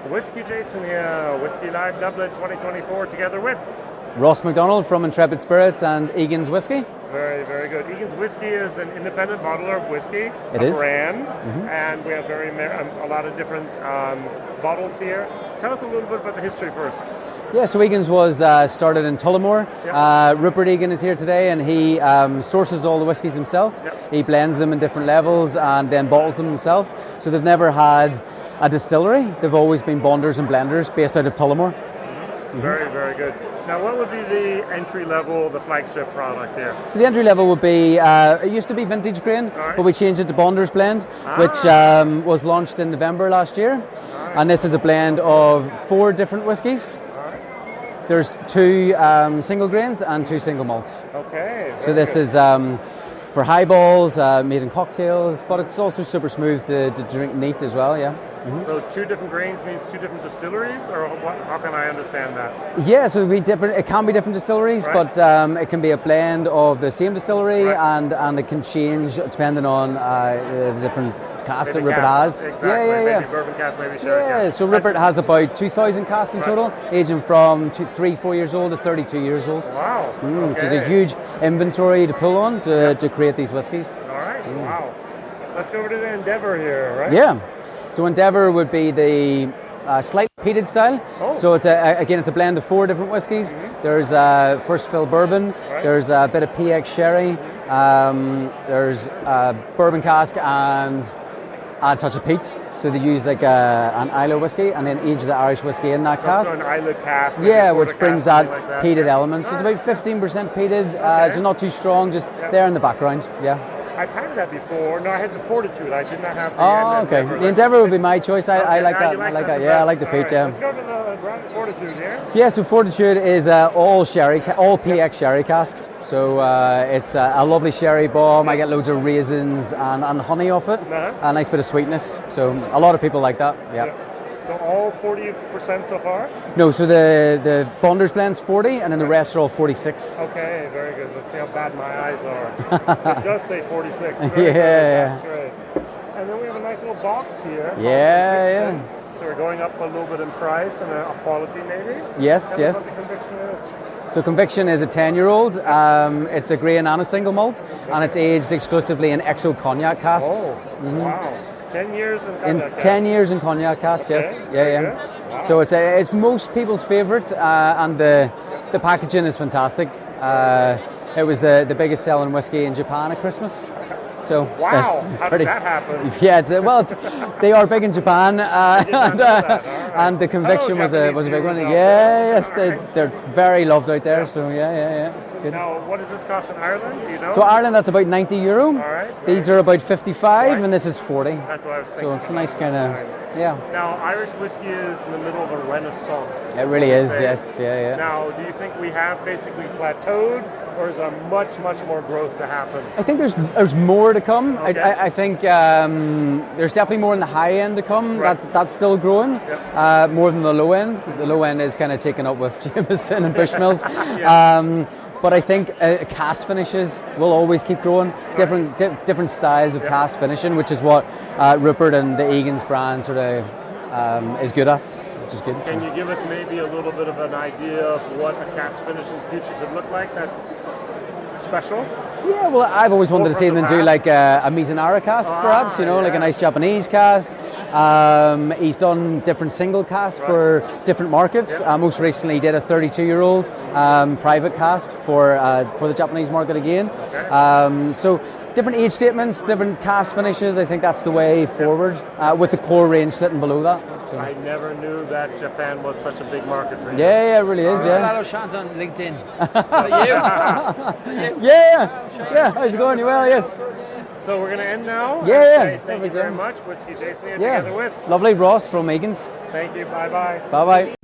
WhiskyJason here, Whisky Live Dublin 2024, together with Ross McDonald from Intrepid Spirits and Egan's Whisky. Very, very good. Egan's Whisky is an independent bottler of whiskey, It is. brand, and we have a lot of different bottles here. Tell us a little bit about the history first. Yeah, so Egan's was started in Tullamore. Yep. Rupert Egan is here today, and he sources all the whiskies himself. Yep. He blends them in different levels and then bottles them himself. So they've never had a distillery. They've always been bonders and blenders based out of Tullamore. Very, very good. Now, what would be the entry level, the flagship product here? So the entry level would be, it used to be vintage grain, Right. but we changed it to Bonders Blend, which was launched in November last year. And this is a blend of 4 different whiskies. There's 2 single grains and 2 single malts. Okay. So this is for highballs, made in cocktails, but it's also super smooth to drink neat as well, yeah. So 2 different grains means 2 different distilleries, or how can I understand that? Yeah, so it can be different distilleries, Right. but it can be a blend of the same distillery, Right. and it can change depending on the different casks that Maybe Rupert casks, has. Exactly. Yeah. Maybe bourbon cask, maybe sherry Yeah, cask. so Rupert has about 2,000 casks in Right. total, aging from 3-4 years old to 32 years old. Wow. So it's a Okay. huge inventory to pull on to create these whiskies. All right. Wow. Let's go over to the Endeavour here, right? Yeah. So Endeavour would be the slightly peated style. Oh. So it's it's a blend of 4 different whiskies. There's first fill bourbon. Right. There's a bit of PX sherry. There's bourbon cask and a touch of peat. So they use like an Islay whiskey and then age the Irish whiskey in that cask. So an Islay cask. maybe Yeah, a which porter brings cask, that, something like peated Yeah. element. So it's about 15% peated. Okay. It's not too strong, just Yep. there in the background. Yeah. I've had that before. No, I had the Fortitude. I did not have the Oh, okay. Endeavour. The Endeavour would be my choice. I Okay, like now that. you I like the that. Yeah, I best. like the All peat. right, Yeah. Let's go to the Fortitude here. Yeah, so Fortitude is all sherry, all PX sherry cask. So it's a lovely sherry bomb. I get loads of raisins and honey off it. Uh-huh. A nice bit of sweetness. So a lot of people like that. Yeah. So all 40% so far? No, so the Bonders blend's 40, and then the rest are all 46. Okay, very good. Let's see how bad my eyes are. It does say 46. Very Yeah, good. yeah. That's great. And then we have a nice little box here. Yeah. So we're going up a little bit in price and a quality maybe? Yes, Tell us yes. what the Conviction is. So Conviction is a 10-year-old. It's a grain and a single malt, and it's aged exclusively in XO cognac casks. Oh, wow. 10 years in In cognac 10 cask. years in cognac casks, yes. Okay, Yeah, very yeah. good. Wow. So it's most people's favourite, and the packaging is fantastic. It was the biggest selling whiskey in Japan at Christmas. So Wow, that's how did that happen? Yeah, they are big in Japan, did not know that. All right. and the Conviction Hello, was a Japanese big one. viewers out Yes, there. All right. they're very loved out there. So yeah, it's good. Now, what does this cost in Ireland? Do you know? So Ireland, that's about €90. All right. These are about 55, Right. and this is 40. That's what I was thinking. So it's a nice kind Right. of, yeah. Now, Irish whiskey is in the middle of a renaissance. It That's really what we is, say. yes, yeah. Now, do you think we have basically plateaued, or is there much more growth to happen? I think there's more to come. Okay. I think there's definitely more in the high end to come. Right. That's still growing, Yep. more than the low end. The low end is kind of taken up with Jameson and Bushmills. Yeah. But I think cast finishes will always keep growing. Different styles of cast finishing, which is what Rupert and the Egan's brand sort of is good at, which is good. Can you give us maybe a little bit of an idea of what a cast finish in the future could look like that's special? Yeah, well, I've always wanted Or to see from the them do past? like a Mizunara cask, perhaps, like a nice Japanese cask. He's done different single casks for different markets. Yep. Most recently, he did a 32-year-old private cask for the Japanese market again. Okay. So different age statements, different cask finishes. I think that's the way forward, with the core range sitting below that. So. I never knew that Japan was such a big market for you. Yeah, it really is. There's a Yeah. lot of Sean's on LinkedIn. Is that you? Yeah. How's it going? You well? Yes. So we're going to end now. Yeah, And yeah. say Thank you Perfect, very yeah. much. WhiskyJason here Yeah. together with. Lovely, Ross from Egan's. Thank you. Bye-bye. Bye bye.